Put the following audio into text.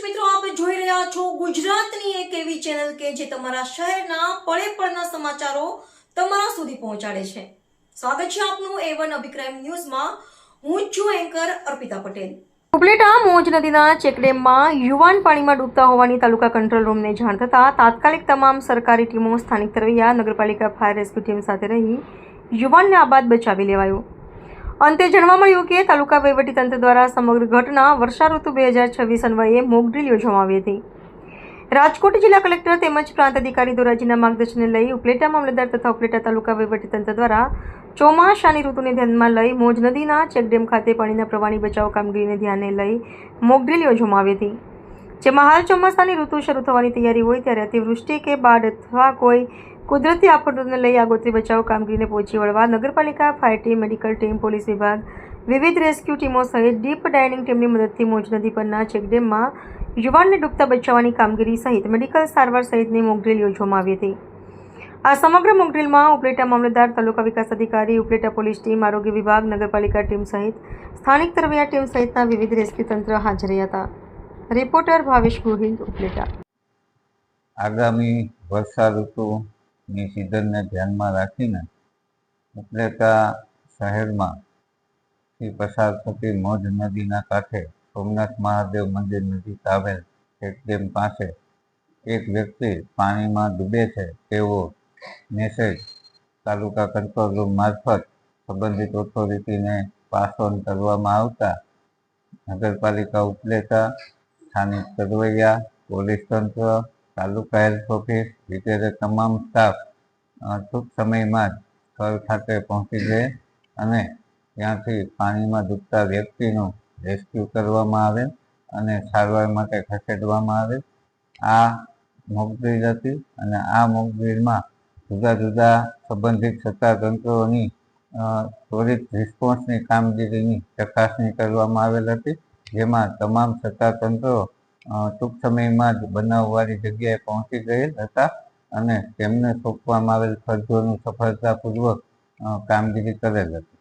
દર્શક મિત્રો, આપ જોઈ રહ્યા છો ગુજરાતની એક એવી ચેનલ કે જે તમારા શહેરના પળે પળના સમાચારો તમારા સુધી પહોંચાડે છે. સ્વાગત છે આપનું A1 અભિક્રાઇમ ન્યૂઝમાં. હું છું એન્કર અર્પિતા પટેલ. ઉપલેટા મોજ નદીના ચેકડેમમાં યુવાન પાણીમાં ડૂબતા હોવાની તાલુકા કંટ્રોલ રૂમને જાણ થતાં તાત્કાલિક તમામ સરકારી ટીમો, સ્થાનિક તરવૈયા, નગરપાલિકા ફાયર રેસ્ક્યુ ટીમ સાથે રહી યુવાનને આબાદ બચાવી લેવાયો. અંતે જાણવા મળ્યું કે તાલુકા વહીવટીતંત્ર દ્વારા સમગ્ર ઘટના વર્ષા ઋતુ 2026 અન્વયે મોક ડ્રીલ યોજવામાં આવી હતી. રાજકોટ જિલ્લા કલેક્ટર તેમજ પ્રાંત અધિકારી ધોરાજીના માર્ગદર્શનને લઈ ઉપલેટા મામલતદાર તથા ઉપલેટા તાલુકા વહીવટીતંત્ર દ્વારા ચોમાસાની ઋતુને ધ્યાનમાં લઈ મોજ નદીના ચેકડેમ ખાતે પાણીના પ્રવાહની બચાવ કામગીરીને ધ્યાને લઈ મોક ડ્રીલ યોજવામાં આવી હતી. જેમાં હાલ ચોમાસાની ઋતુ શરૂ થવાની તૈયારી હોય ત્યારે અતિવૃષ્ટિ કે બાઢ અથવા કોઈ કુદરતી આફતોને લઈ આગોતરી બચાવ કામગીરીને પહોંચી વળવા નગરપાલિકા, fire team, medical team, police વિભાગ, વિવિધ રેસ્ક્યુ ટીમો સહિત ડીપ ડાઇનિંગ ટીમની મદદથી મોજ નદી પરના ચેકડેમમાં યુવાનને ડૂબતા બચાવવાની કામગીરી સહિત મેડિકલ સારવાર સહિતની મોક ડ્રીલ યોજવામાં આવી હતી. આ સમગ્ર મોક ડ્રીલમાં ઉપલેટા મામલતદાર, તાલુકા વિકાસ અધિકારી, ઉપલેટા પોલીસ ટીમ, આરોગ્ય વિભાગ, નગરપાલિકા ટીમ સહિત સ્થાનિક તરવૈયા ટીમ સહિતના વિવિધ રેસ્ક્યુ તંત્ર હાજર રહ્યા હતા. રિપોર્ટર ભાવેશ ગોહિલ, ઉપલેટા. આગામી વર્ષા ઋતુની સિઝનને ધ્યાનમાં રાખીને ઉપલેટા શહેરમાંથી પસાર થતી મોજ નદીના કાંઠે સોમનાથ મહાદેવ મંદિર નજીક આવેલ ચેકડેમ પાસે એક વ્યક્તિ પાણીમાં ડૂબે છે તેવો મેસેજ તાલુકા કંટ્રોલ રૂમ મારફત સંબંધિત ઓથોરિટીને પાસ ઓન કરવામાં આવતા નગરપાલિકા ઉપલેટા, સ્થાનિક તરવૈયા, પોલીસ તંત્ર, તાલુકા હેલ્થ ઓફિસ વગેરે તમામ સ્ટાફ ટૂંક સમયમાં જ સ્થળ ખાતે પહોંચી ગયે અને ત્યાંથી પાણીમાં ડૂબતા વ્યક્તિનું રેસ્ક્યુ કરવામાં આવે અને સારવાર માટે ખસેડવામાં આવે. આ મોક ડ્રીલ હતી અને આ મોક ડ્રીલમાં જુદા જુદા સંબંધિત સત્તાતંત્રોની ત્વરિત રિસ્પોન્સની કામગીરીની ચકાસણી કરવામાં આવેલ હતી, જેમાં તમામ સત્તાતંત્રો ટૂંક સમયમાં જ બનાવવાળી જગ્યાએ પહોંચી ગયેલ હતા અને તેમને સોંપવામાં આવેલ ફરજોનું સફળતાપૂર્વક કામગીરી કરેલ હતી.